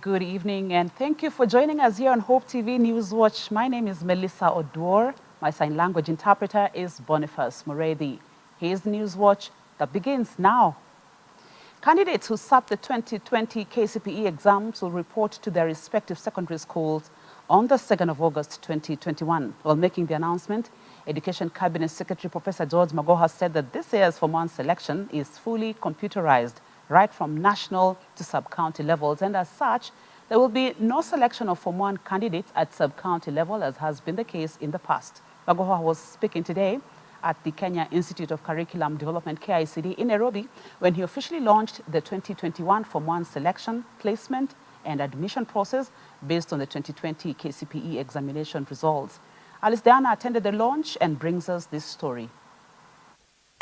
good evening, and thank you for joining us here on Hope TV News Watch. My name is Melissa Oduor. My sign language interpreter is Boniface Muredi. Here's the News Watch that begins now. Candidates who sat the 2020 KCPE exams will report to their respective secondary schools on the 2nd of August 2021. While making the announcement, Education Cabinet Secretary Professor George Magoha said that this year's Form 1 selection is fully computerized, right from national to sub-county levels, and as such, there will be no selection of Form 1 candidates at sub-county level, as has been the case in the past. Magoha was speaking today at the Kenya Institute of Curriculum Development, KICD, in Nairobi, when he officially launched the 2021 Form 1 selection, placement, and admission process based on the 2020 KCPE examination results. Alice Diana attended the launch and brings us this story.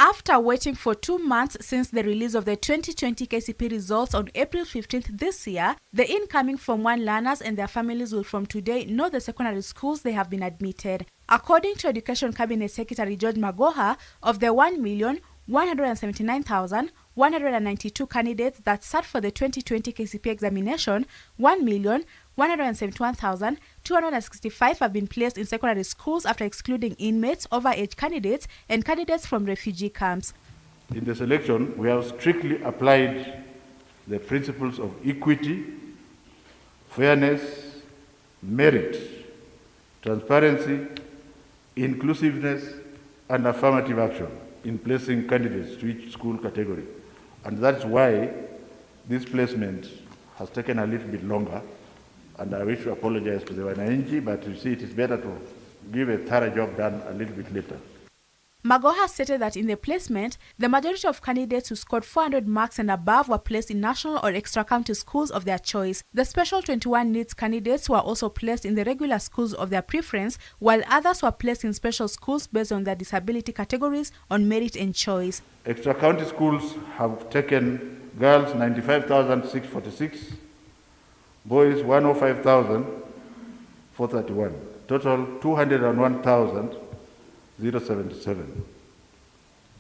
After waiting for 2 months since the release of the 2020 KCPE results on April 15th this year, the incoming Form 1 learners and their families will from today know the secondary schools they have been admitted. According to Education Cabinet Secretary George Magoha, of the 1,179,192 candidates that sat for the 2020 KCPE examination, 1,171,265 have been placed in secondary schools after excluding inmates, overage candidates, and candidates from refugee camps. In the selection, we have strictly applied the principles of equity, fairness, merit, transparency, inclusiveness, and affirmative action in placing candidates to each school category. And that's why this placement has taken a little bit longer, and I wish to apologize to the Wananchi, but you see it is better to give a thorough job done a little bit later. Magoha stated that in the placement, the majority of candidates who scored 400 marks and above were placed in national or extra-county schools of their choice. The special 21 needs candidates were also placed in the regular schools of their preference, while others were placed in special schools based on their disability categories on merit and choice. Extra-county schools have taken girls 95,646, boys 105,431, total 201,077.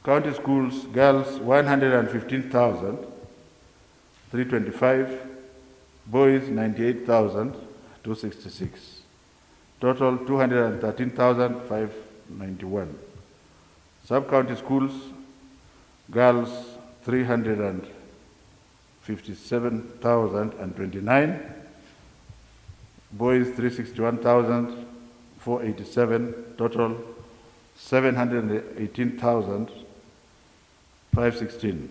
County schools, girls 115,325, boys 98,266, total 213,591. Sub-county schools, girls 357,029, boys 361,487, total 718,516.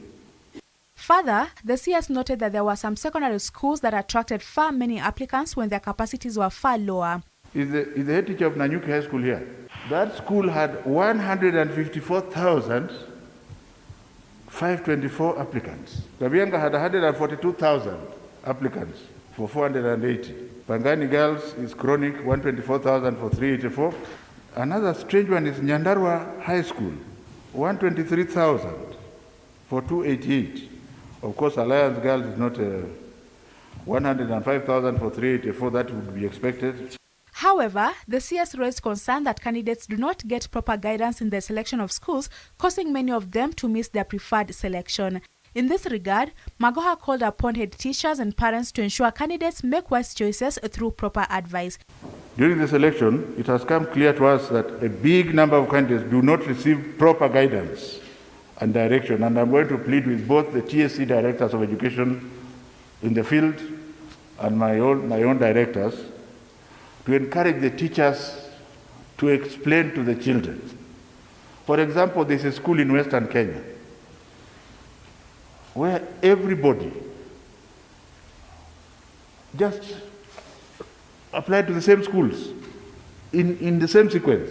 Further, the CS noted that there were some secondary schools that attracted far many applicants when their capacities were far lower. Is the head teacher of Nanyuki High School here? That school had 154,524 applicants. Kabianga had 142,000 applicants for 480. Pangani Girls is chronic, 124,000 for 384. Another strange one is Nyandarua High School, 123,000 for 288. Of course, Alliance Girls is not 105,000 for 384. That would be expected. However, the CS raised concern that candidates do not get proper guidance in the selection of schools, causing many of them to miss their preferred selection. In this regard, Magoha called upon head teachers and parents to ensure candidates make wise choices through proper advice. During the selection, it has come clear to us that a big number of candidates do not receive proper guidance and direction, and I'm going to plead with both the TSC directors of education in the field and my own directors to encourage the teachers to explain to the children. For example, there's a school in Western Kenya where everybody just applied to the same schools in the same sequence.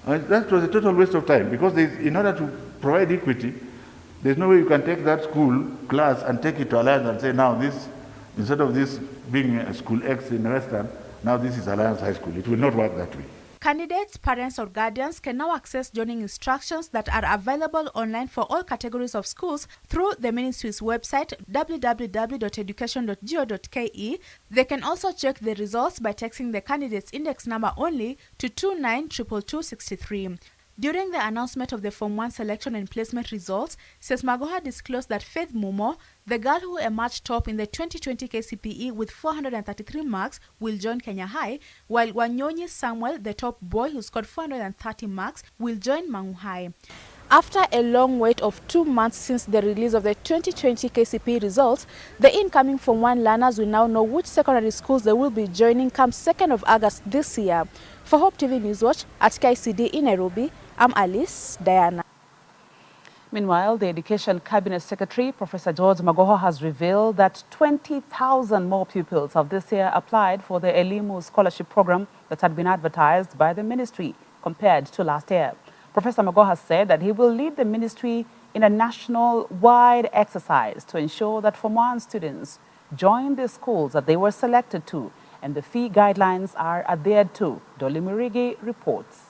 And that was a total waste of time, because in order to provide equity, there's no way you can take that school class and take it to Alliance and say, now this, instead of this being a school X in Western, now this is Alliance High School. It will not work that way. Candidates, parents, or guardians can now access joining instructions that are available online for all categories of schools through the Ministry's website, www.education.go.ke. They can also check the results by texting the candidate's index number only to 292263. During the announcement of the Form 1 selection and placement results, Ms. Magoha disclosed that Faith Mumo, the girl who emerged top in the 2020 KCPE with 433 marks, will join Kenya High, while Wanyonyi Samuel, the top boy who scored 430 marks, will join Mangu High. After a long wait of 2 months since the release of the 2020 KCPE results, the incoming Form 1 learners will now know which secondary schools they will be joining come 2nd of August this year. For Hope TV Newswatch at KICD in Nairobi, I'm Alice Diana. Meanwhile, the Education Cabinet Secretary, Professor George Magoha, has revealed that 20,000 more pupils have this year applied for the Elimu Scholarship Program that had been advertised by the ministry compared to last year. Professor Magoha said that he will lead the ministry in a national-wide exercise to ensure that Form 1 students join the schools that they were selected to and the fee guidelines are adhered to. Dolly Murigi reports.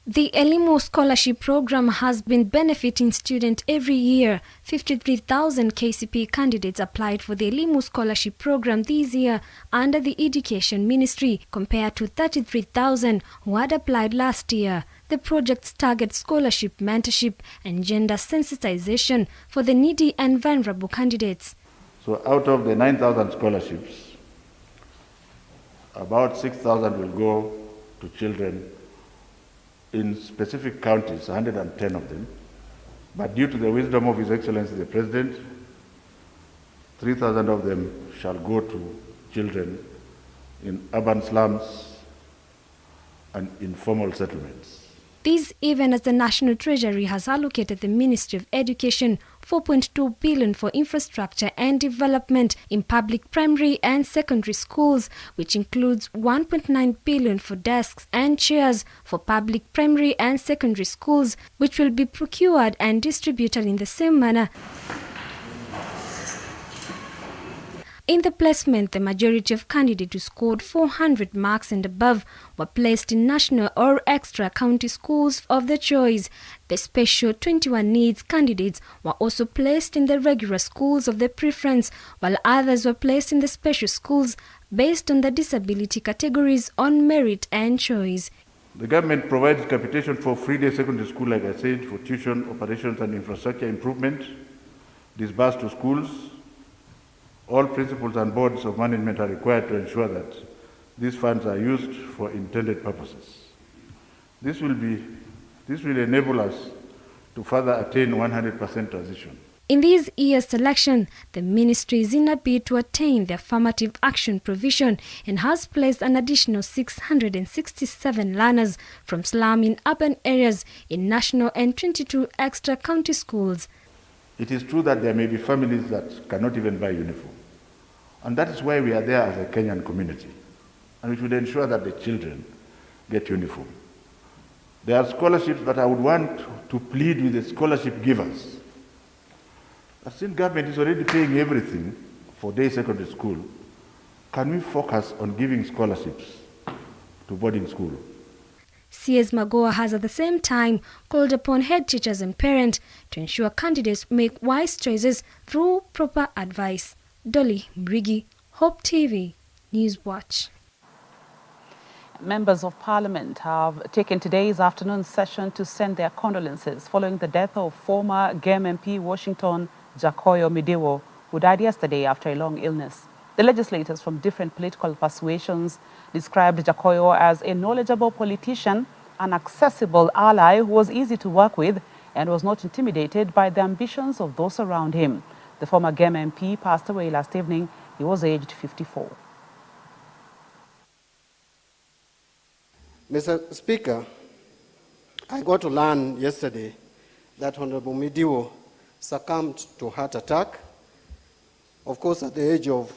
The Elimu Scholarship Program has been benefiting students every year. 53,000 KCPE candidates applied for the Elimu Scholarship Program this year under the Education Ministry, compared to 33,000 who had applied last year. The projects target scholarship, mentorship, and gender sensitization for the needy and vulnerable candidates. So out of the 9,000 scholarships, about 6,000 will go to children in specific counties, 110 of them. But due to the wisdom of His Excellency the President, 3,000 of them shall go to children in urban slums and informal settlements. This even as the National Treasury has allocated the Ministry of Education 4.2 billion for infrastructure and development in public primary and secondary schools, which includes 1.9 billion for desks and chairs for public primary and secondary schools, which will be procured and distributed in the same manner. In the placement, the majority of candidates who scored 400 marks and above were placed in national or extra county schools of their choice. The special 21 needs candidates were also placed in the regular schools of their preference, while others were placed in the special schools based on the disability categories on merit and choice. The government provides capitation for free-day secondary school, like I said, for tuition, operations and infrastructure improvement, disbursed to schools. All principals and boards of management are required to ensure that these funds are used for intended purposes. This will enable us to further attain 100% transition. In this year's selection, the ministry is in a bid to attain the affirmative action provision and has placed an additional 667 learners from slum in urban areas in national and 22 extra county schools. It is true that there may be families that cannot even buy uniform. And that is why we are there as a Kenyan community. And we should ensure that the children get uniform. There are scholarships that I would want to plead with the scholarship givers. Since government is already paying everything for day secondary school, can we focus on giving scholarships to boarding school? CS Magoha has at the same time called upon head teachers and parents to ensure candidates make wise choices through proper advice. Dolly Brigi, Hope TV, Newswatch. Members of Parliament have taken today's afternoon session to send their condolences following the death of former GEM MP Washington Jakoyo Midewo, who died yesterday after a long illness. The legislators from different political persuasions described Jakoyo as a knowledgeable politician, an accessible ally who was easy to work with and was not intimidated by the ambitions of those around him. The former GEM MP passed away last evening. He was aged 54. Mr. Speaker, I got to learn yesterday that Honorable Midewo succumbed to heart attack, of course, at the age of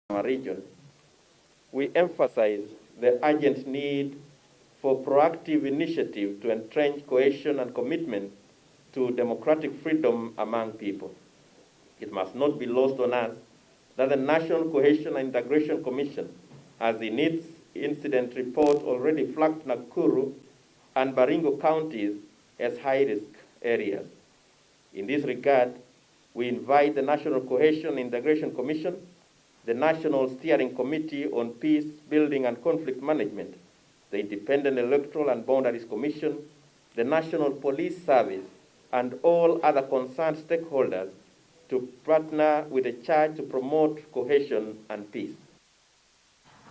our region, we emphasize the urgent need for proactive initiative to entrench cohesion and commitment to democratic freedom among people. It must not be lost on us that the National Cohesion and Integration Commission has in its incident report already flagged Nakuru and Baringo counties as high-risk areas. In this regard, we invite the National Cohesion and Integration Commission, the National Steering Committee on Peace, Building and Conflict Management, the Independent Electoral and Boundaries Commission, the National Police Service, and all other concerned stakeholders to partner with the Church to promote cohesion and peace.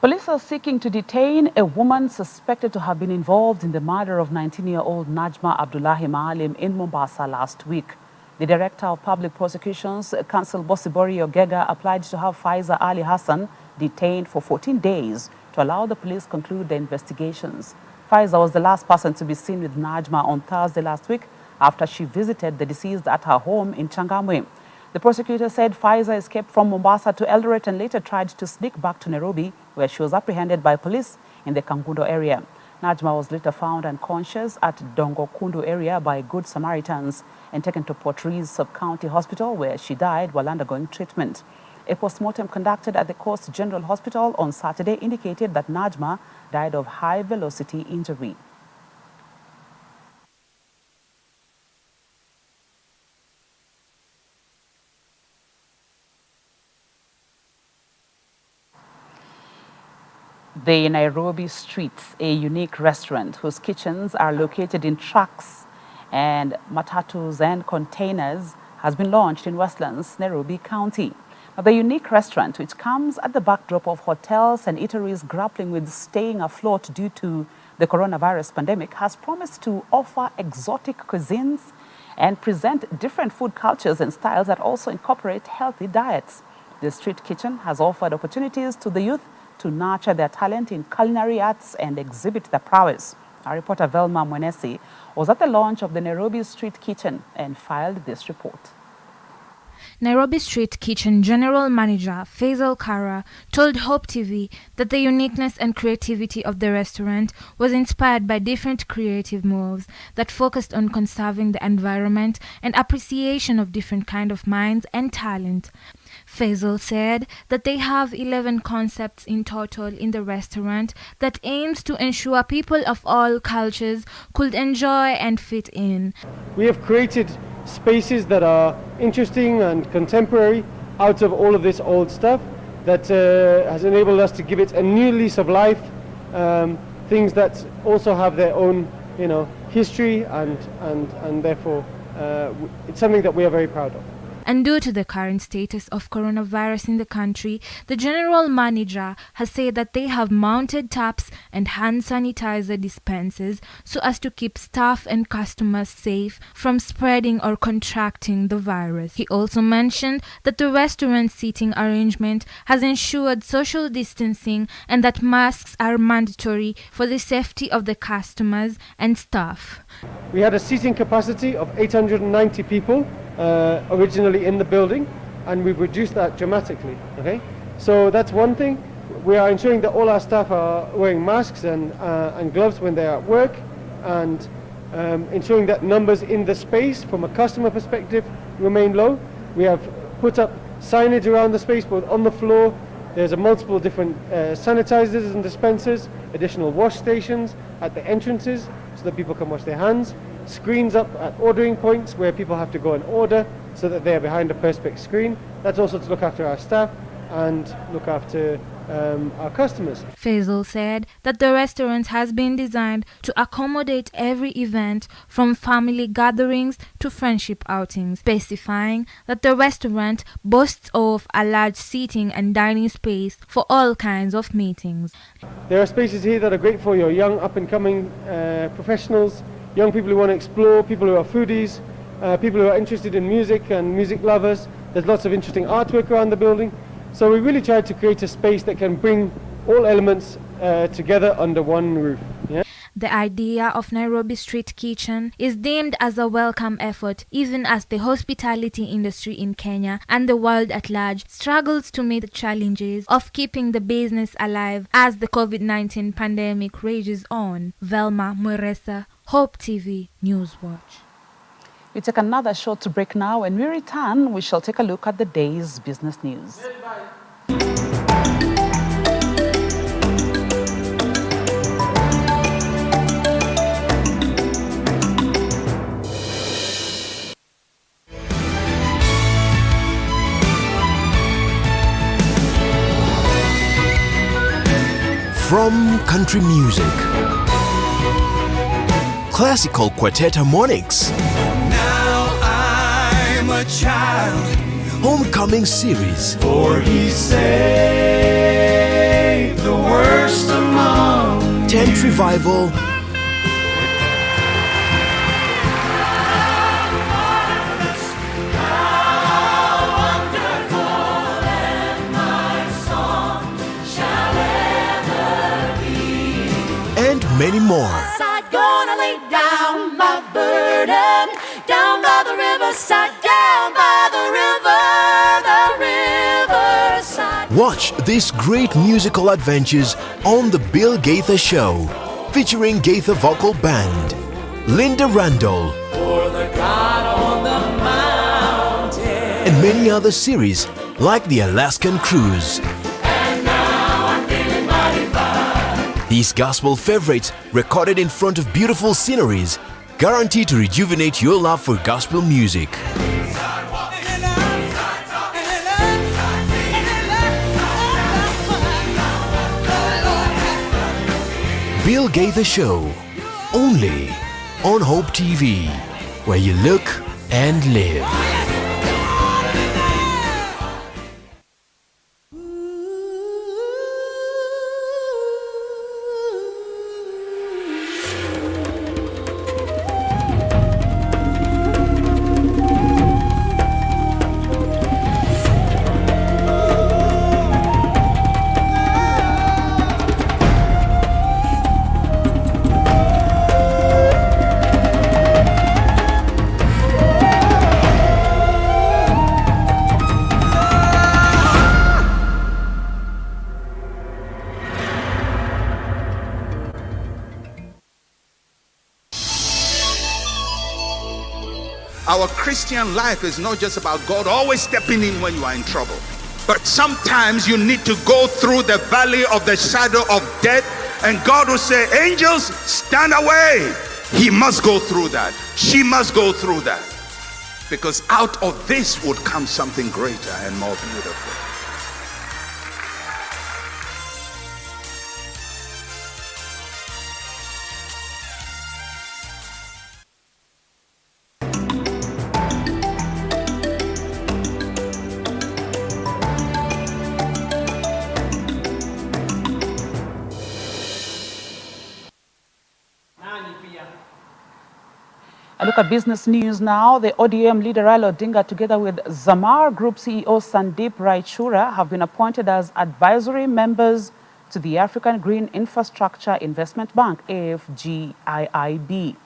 Police are seeking to detain a woman suspected to have been involved in the murder of 19-year-old Najma Abdullahi Maalim in Mombasa last week. The Director of Public Prosecutions, Counsel Bosibori Ogega, applied to have Faiza Ali Hassan detained for 14 days to allow the police conclude the investigations. Faiza was the last person to be seen with Najma on Thursday last week after she visited the deceased at her home in Changamwe. The prosecutor said Faiza escaped from Mombasa to Eldoret and later tried to sneak back to Nairobi, where she was apprehended by police in the Kangundo area. Najma was later found unconscious at Dongo Kundu area by Good Samaritans and taken to Port Reitz Sub-County Hospital, where she died while undergoing treatment. A postmortem conducted at the Coast General Hospital on Saturday indicated that Najma died of high-velocity injury. The Nairobi Streets, a unique restaurant whose kitchens are located in trucks and matatus and containers, has been launched in Westlands, Nairobi County. Now, the unique restaurant, which comes at the backdrop of hotels and eateries grappling with staying afloat due to the coronavirus pandemic, has promised to offer exotic cuisines and present different food cultures and styles that also incorporate healthy diets. The street kitchen has offered opportunities to the youth to nurture their talent in culinary arts and exhibit their prowess. Our reporter Velma Mwenesi was at the launch of the Nairobi Street Kitchen and filed this report. Nairobi Street Kitchen General Manager Faisal Kara told Hope TV that the uniqueness and creativity of the restaurant was inspired by different creative moves that focused on conserving the environment and appreciation of different kinds of minds and talent. Faisal said that they have 11 concepts in total in the restaurant that aims to ensure people of all cultures could enjoy and fit in. We have created spaces that are interesting and contemporary out of all of this old stuff that has enabled us to give it a new lease of life, things that also have their own, history and therefore it's something that we are very proud of. And due to the current status of coronavirus in the country, the general manager has said that they have mounted taps and hand sanitizer dispensers so as to keep staff and customers safe from spreading or contracting the virus. He also mentioned that the restaurant seating arrangement has ensured social distancing and that masks are mandatory for the safety of the customers and staff. We had a seating capacity of 890 people originally in the building, and we've reduced that dramatically. Okay, so that's one thing. We are ensuring that all our staff are wearing masks and gloves when they're at work, and ensuring that numbers in the space from a customer perspective remain low. We have put up signage around the space, both on the floor. There's a multiple different sanitizers and dispensers, additional wash stations at the entrances so that people can wash their hands. Screens up at ordering points where people have to go and order so that they're behind a perspex screen. That's also to look after our staff and look after our customers. Faisal said that the restaurant has been designed to accommodate every event from family gatherings to friendship outings, specifying that the restaurant boasts of a large seating and dining space for all kinds of meetings. There are spaces here that are great for your young up-and-coming professionals, young people who want to explore, people who are foodies, people who are interested in music and music lovers. There's lots of interesting artwork around the building. So we really tried to create a space that can bring all elements together under one roof. Yeah? The idea of Nairobi Street Kitchen is deemed as a welcome effort, even as the hospitality industry in Kenya and the world at large struggles to meet the challenges of keeping the business alive as the COVID-19 pandemic rages on. Velma Mweresa, Hope TV Newswatch. We take another short break now. When we return, we shall take a look at the day's business news. From country music, classical quartet harmonics, now I'm a child, homecoming series, for he saved the worst among tent revival, and many more. I'm gonna lay down my burden down by the riverside, down by the riverside. Watch these great musical adventures on The Bill Gaither Show, featuring Gaither Vocal Band, Linda Randall, for the God on the mountain. and many other series like The Alaskan Cruise. These gospel favorites, recorded in front of beautiful sceneries, guaranteed to rejuvenate your love for gospel music. Bill Gaither Show, only on Hope TV, where you look and live. Our Christian life is not just about God always stepping in when you are in trouble. But sometimes you need to go through the valley of the shadow of death, and God will say, angels, stand away. He must go through that. She must go through that. Because out of this would come something greater and more beautiful. A look at business news now. The ODM leader Raila Odinga, together with Zamar Group CEO Sandeep Raichura, have been appointed as advisory members to the African Green Infrastructure Investment Bank, AFGIIB.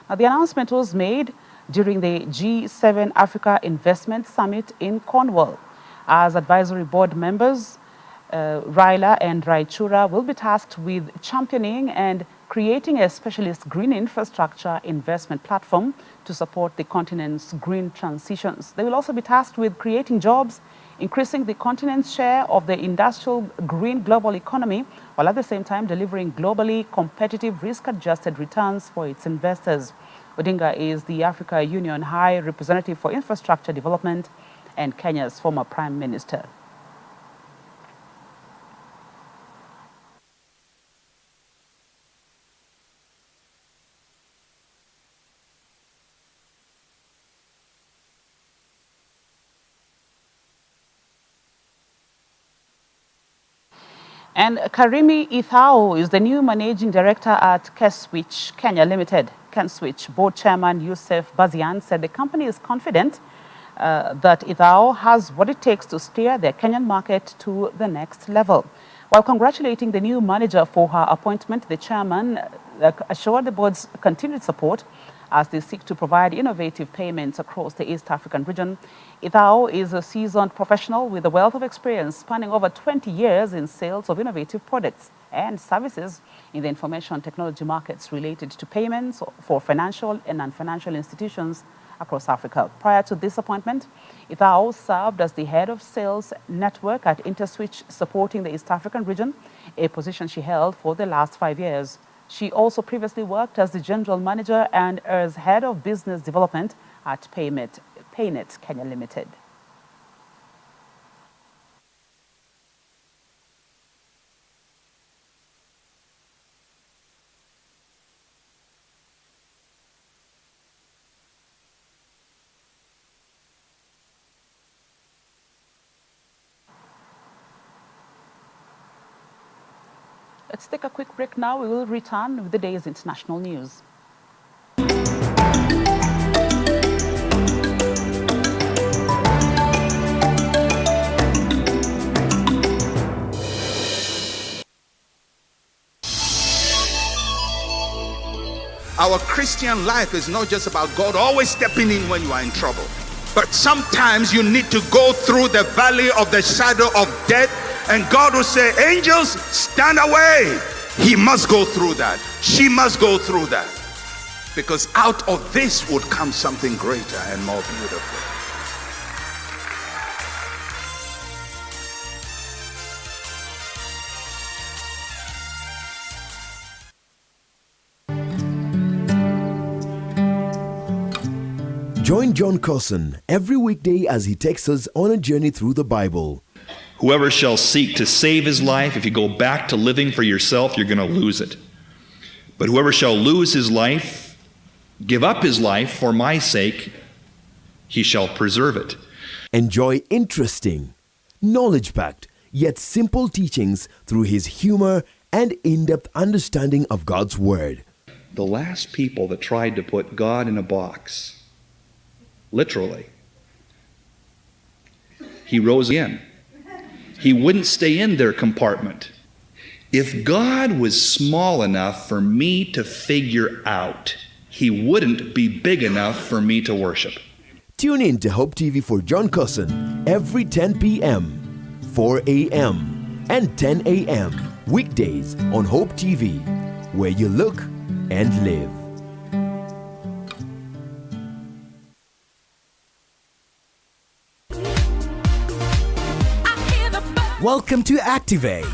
Now, the announcement was made during the G7 Africa Investment Summit in Cornwall. As advisory board members, Raila and Raichura will be tasked with championing and creating a specialist green infrastructure investment platform to support the continent's green transitions. They will also be tasked with creating jobs, increasing the continent's share of the industrial green global economy, while at the same time delivering globally competitive risk-adjusted returns for its investors. Odinga is the Africa Union High Representative for Infrastructure Development and Kenya's former Prime Minister. And Karimi Ithao is the new managing director at Keswich Kenya Limited. Keswich board chairman Youssef Bazian said the company is confident that Ithao has what it takes to steer their Kenyan market to the next level. While congratulating the new manager for her appointment, the chairman assured the board's continued support as they seek to provide innovative payments across the East African region. Ithao is a seasoned professional with a wealth of experience spanning over 20 years in sales of innovative products and services in the information technology markets related to payments for financial and non-financial institutions across Africa. Prior to this appointment, Ithao served as the head of sales network at InterSwitch, supporting the East African region, a position she held for the last 5 years. She also previously worked as the general manager and as head of business development at Paynet Kenya Limited. Let's take a quick break now. We will return with the day's international news. Our Christian life is not just about God always stepping in when you are in trouble. But sometimes you need to go through the valley of the shadow of death, and God will say, angels, stand away. He must go through that. She must go through that. Because out of this would come something greater and more beautiful. Join John Cousin every weekday as he takes us on a journey through the Bible. Whoever shall seek to save his life, if you go back to living for yourself, you're going to lose it. But whoever shall lose his life, give up his life for my sake, he shall preserve it. Enjoy interesting, knowledge-packed, yet simple teachings through his humor and in-depth understanding of God's Word. The last people that tried to put God in a box, literally, he rose again. He wouldn't stay in their compartment. If God was small enough for me to figure out, he wouldn't be big enough for me to worship. Tune in to Hope TV for John Cousin every 10 p.m., 4 a.m., and 10 a.m. weekdays on Hope TV, where you look and live. Welcome to Activate.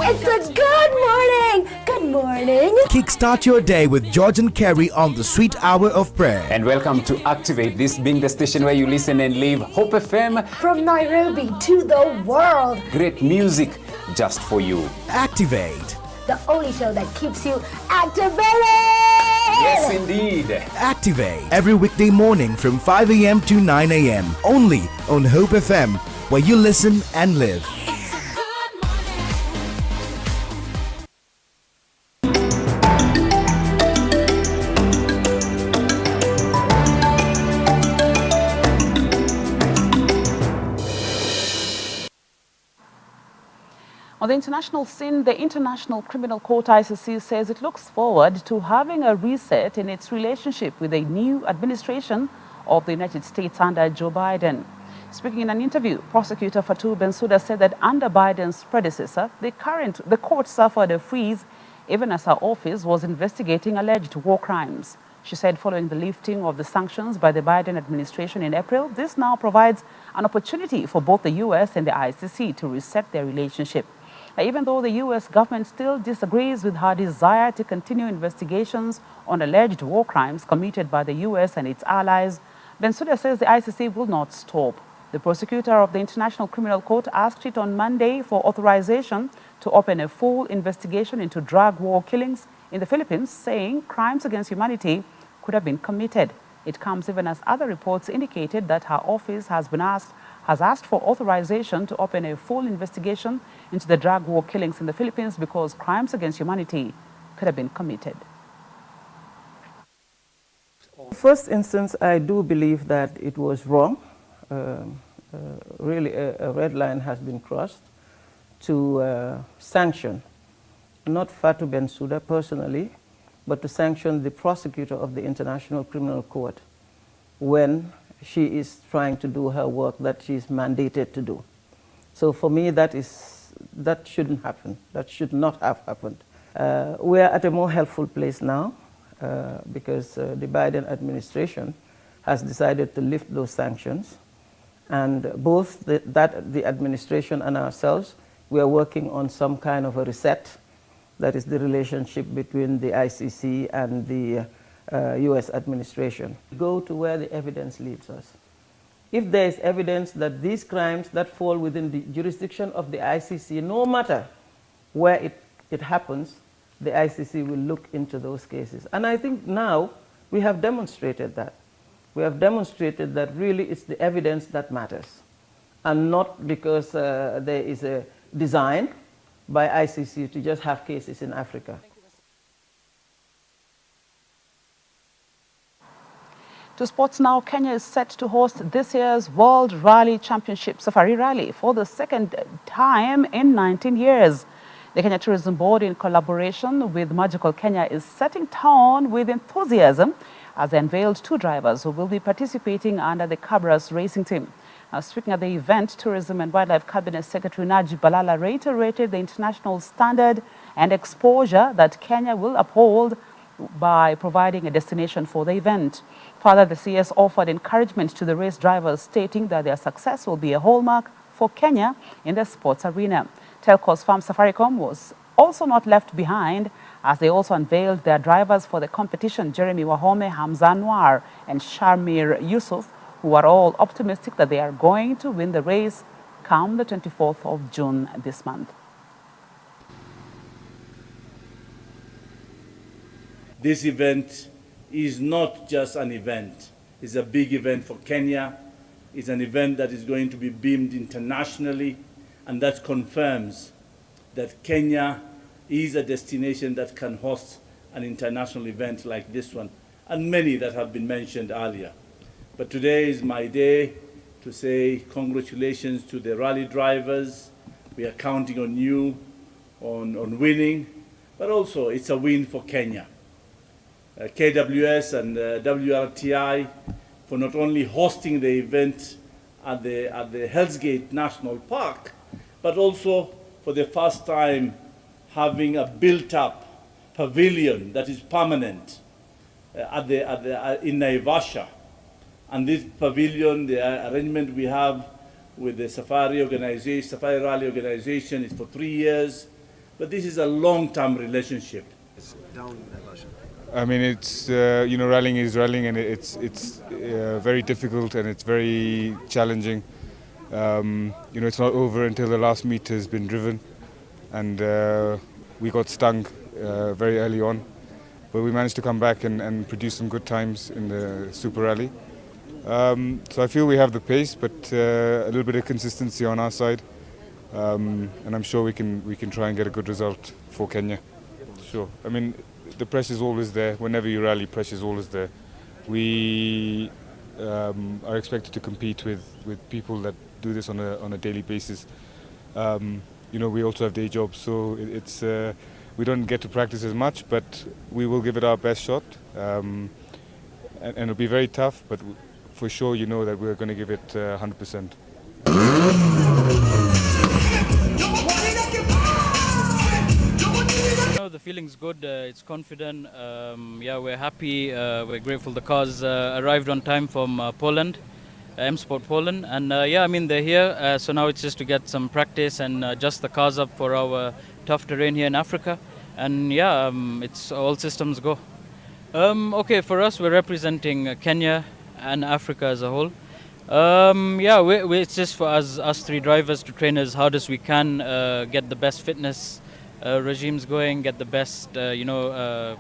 It's a good morning. Good morning. Kickstart your day with George and Kerry on the Sweet Hour of Prayer. And welcome to Activate, this being the station where you listen and live Hope FM. From Nairobi to the world. Great music just for you. Activate. The only show that keeps you activated. Yes, indeed. Activate every weekday morning from 5 a.m. to 9 a.m. only on Hope FM, where you listen and live. On the international scene, the International Criminal Court ICC says it looks forward to having a reset in its relationship with the new administration of the United States under Joe Biden. Speaking in an interview, prosecutor Fatou Bensouda said that under Biden's predecessor, the court suffered a freeze even as her office was investigating alleged war crimes. She said following the lifting of the sanctions by the Biden administration in April, this now provides an opportunity for both the U.S. and the ICC to reset their relationship. Even though the U.S. government still disagrees with her desire to continue investigations on alleged war crimes committed by the U.S. and its allies, Bensouda says the ICC will not stop. The prosecutor of the International Criminal Court asked it on Monday for authorization to open a full investigation into drug war killings in the Philippines, saying crimes against humanity could have been committed. It comes even as other reports indicated that her office has asked for authorization to open a full investigation into the drug war killings in the Philippines because crimes against humanity could have been committed. First instance, I do believe that it was wrong. really a red line has been crossed to sanction, not Fatou Bensouda personally, but to sanction the prosecutor of the International Criminal Court when she is trying to do her work that she is mandated to do. So for me, that shouldn't happen. That should not have happened. We are at a more helpful place now because the Biden administration has decided to lift those sanctions. And both the administration and ourselves, we are working on some kind of a reset. That is the relationship between the ICC and the US administration. Go to where the evidence leads us. If there is evidence that these crimes that fall within the jurisdiction of the ICC, no matter where it happens, the ICC will look into those cases. And I think now we have demonstrated that. We have demonstrated that really it's the evidence that matters, and not because there is a design by ICC to just have cases in Africa. To sports now, Kenya is set to host this year's World Rally Championship Safari Rally for the second time in 19 years. The Kenya Tourism Board, in collaboration with Magical Kenya, is setting town with enthusiasm as they unveiled 2 drivers who will be participating under the Cabras racing team. Now, speaking at the event, Tourism and Wildlife Cabinet Secretary Najib Balala reiterated the international standard and exposure that Kenya will uphold by providing a destination for the event. Further, the CS offered encouragement to the race drivers, stating that their success will be a hallmark for Kenya in the sports arena. Telcos firm Safaricom was also not left behind, as they also unveiled their drivers for the competition, Jeremy Wahome, Hamza Anwar and Sharmir Yusuf, who are all optimistic that they are going to win the race come the 24th of June this month. This event is not just an event. It's a big event for Kenya. It's an event that is going to be beamed internationally, and that confirms that Kenya is a destination that can host an international event like this one, and many that have been mentioned earlier. But today is my day to say congratulations to the rally drivers. We are counting on you, on winning, but also it's a win for Kenya. KWS and WRTI for not only hosting the event at the Hell's Gate National Park, but also for the first time having a built-up pavilion that is permanent in Naivasha. And this pavilion, the arrangement we have with the Safari Rally organization is for 3 years, but this is a long-term relationship. It's down in Naivasha. I mean, it's rallying is rallying, and it's very difficult and it's very challenging. It's not over until the last meet has been driven, and we got stung very early on, but we managed to come back and produce some good times in the Super Rally. So I feel we have the pace, but a little bit of consistency on our side, and I'm sure we can try and get a good result for Kenya. Sure. I mean, the pressure is always there. Whenever you rally, pressure is always there. We are expected to compete with people that do this on a daily basis. We also have day jobs, so it's we don't get to practice as much, but we will give it our best shot. And it'll be very tough, but for sure, that we're going to give it 100%. The feeling's good, it's confident, we're happy, we're grateful. The cars arrived on time from Poland, M-Sport Poland, and they're here, so now it's just to get some practice and adjust the cars up for our tough terrain here in Africa, and it's all systems go. For us, we're representing Kenya and Africa as a whole. It's just for us 3 drivers to train as hard as we can, get the best fitness regimes going, get the best,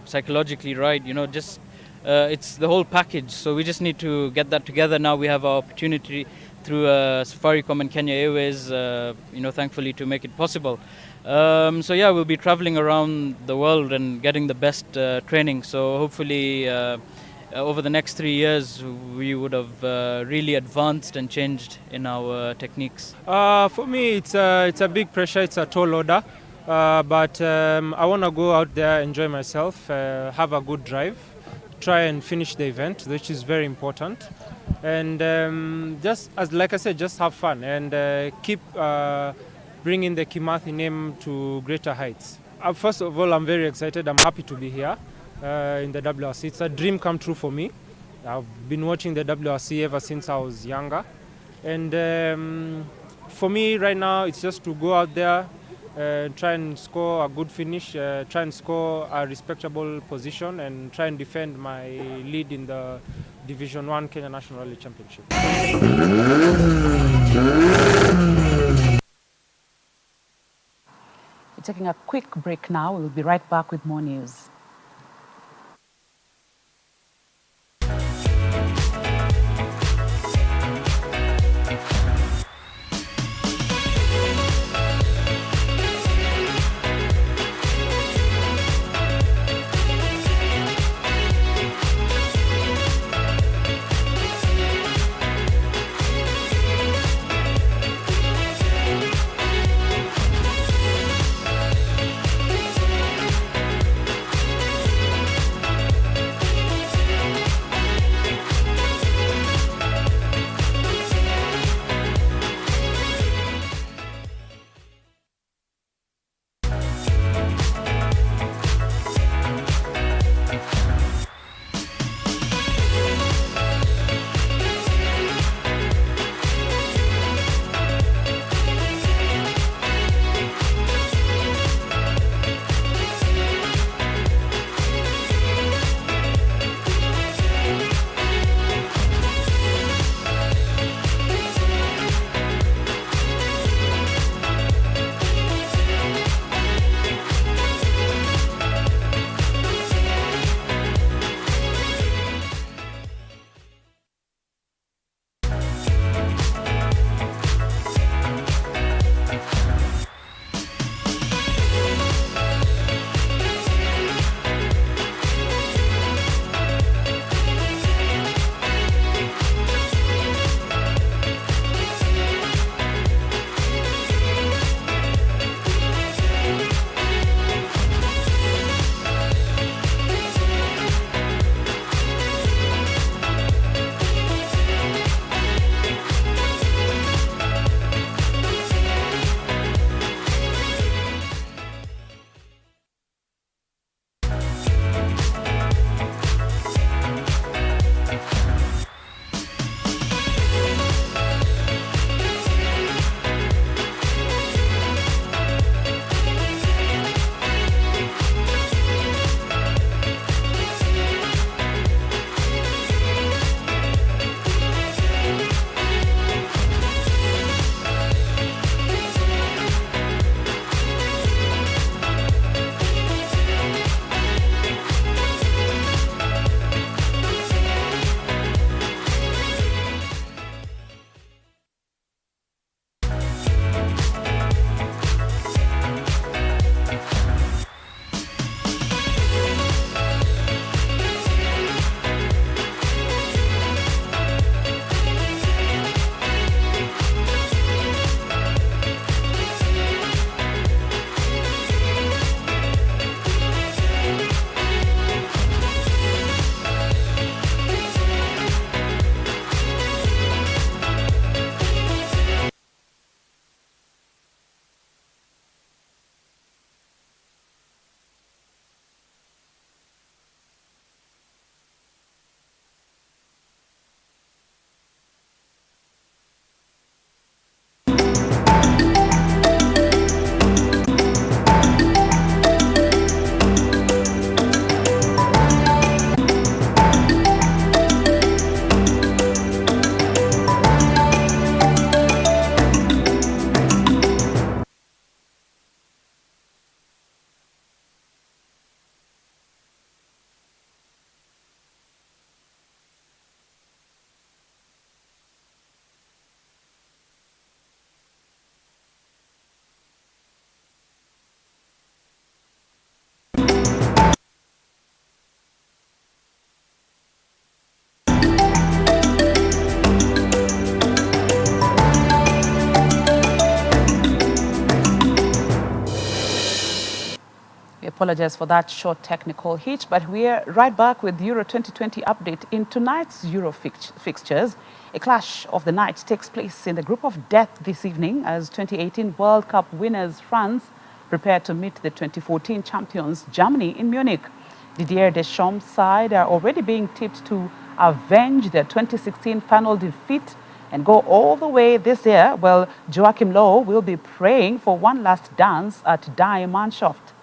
psychologically right, it's the whole package. So we just need to get that together. Now we have our opportunity through Safaricom and Kenya Airways, thankfully, to make it possible. We'll be traveling around the world and getting the best training. So hopefully over the next 3 years, we would have really advanced and changed in our techniques? For me, it's a big pressure. It's a tall order. But I want to go out there, enjoy myself, have a good drive, try and finish the event, which is very important. And just, as like I said, just have fun and keep bringing the Kimathi name to greater heights. First of all, I'm very excited. I'm happy to be here in the WRC. It's a dream come true for me. I've been watching the WRC ever since I was younger. And for me right now, it's just to go out there, try and score a good finish, try and score a respectable position, and try and defend my lead in the Division 1 Kenya National Rally Championship. We're taking a quick break now. We'll be right back with more news. apologize for that short technical hitch, but we're right back with Euro 2020 update. In tonight's Euro fixtures, a clash of the night takes place in the group of death this evening as 2018 World Cup winners France prepare to meet the 2014 champions Germany in Munich. Didier Deschamps' side are already being tipped to avenge their 2016 final defeat and go all the way this year. Well, Joachim Low will be praying for one last dance at Die Mannschaft.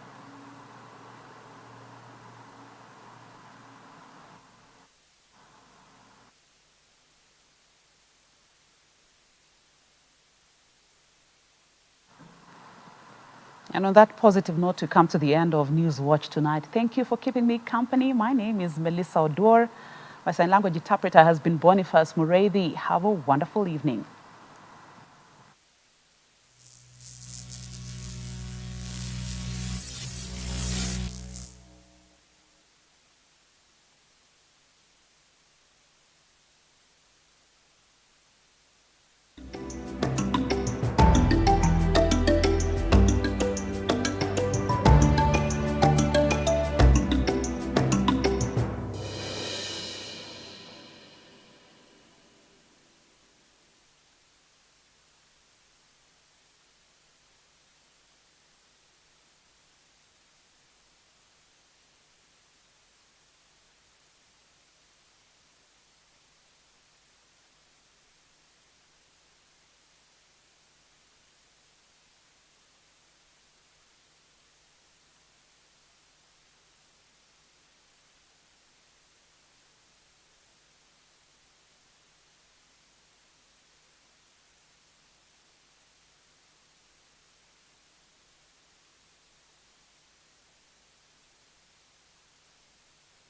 And on that positive note, we come to the end of News Watch tonight. Thank you for keeping me company. My name is Melissa Odor. My sign language interpreter has been Boniface Muredi. Have a wonderful evening.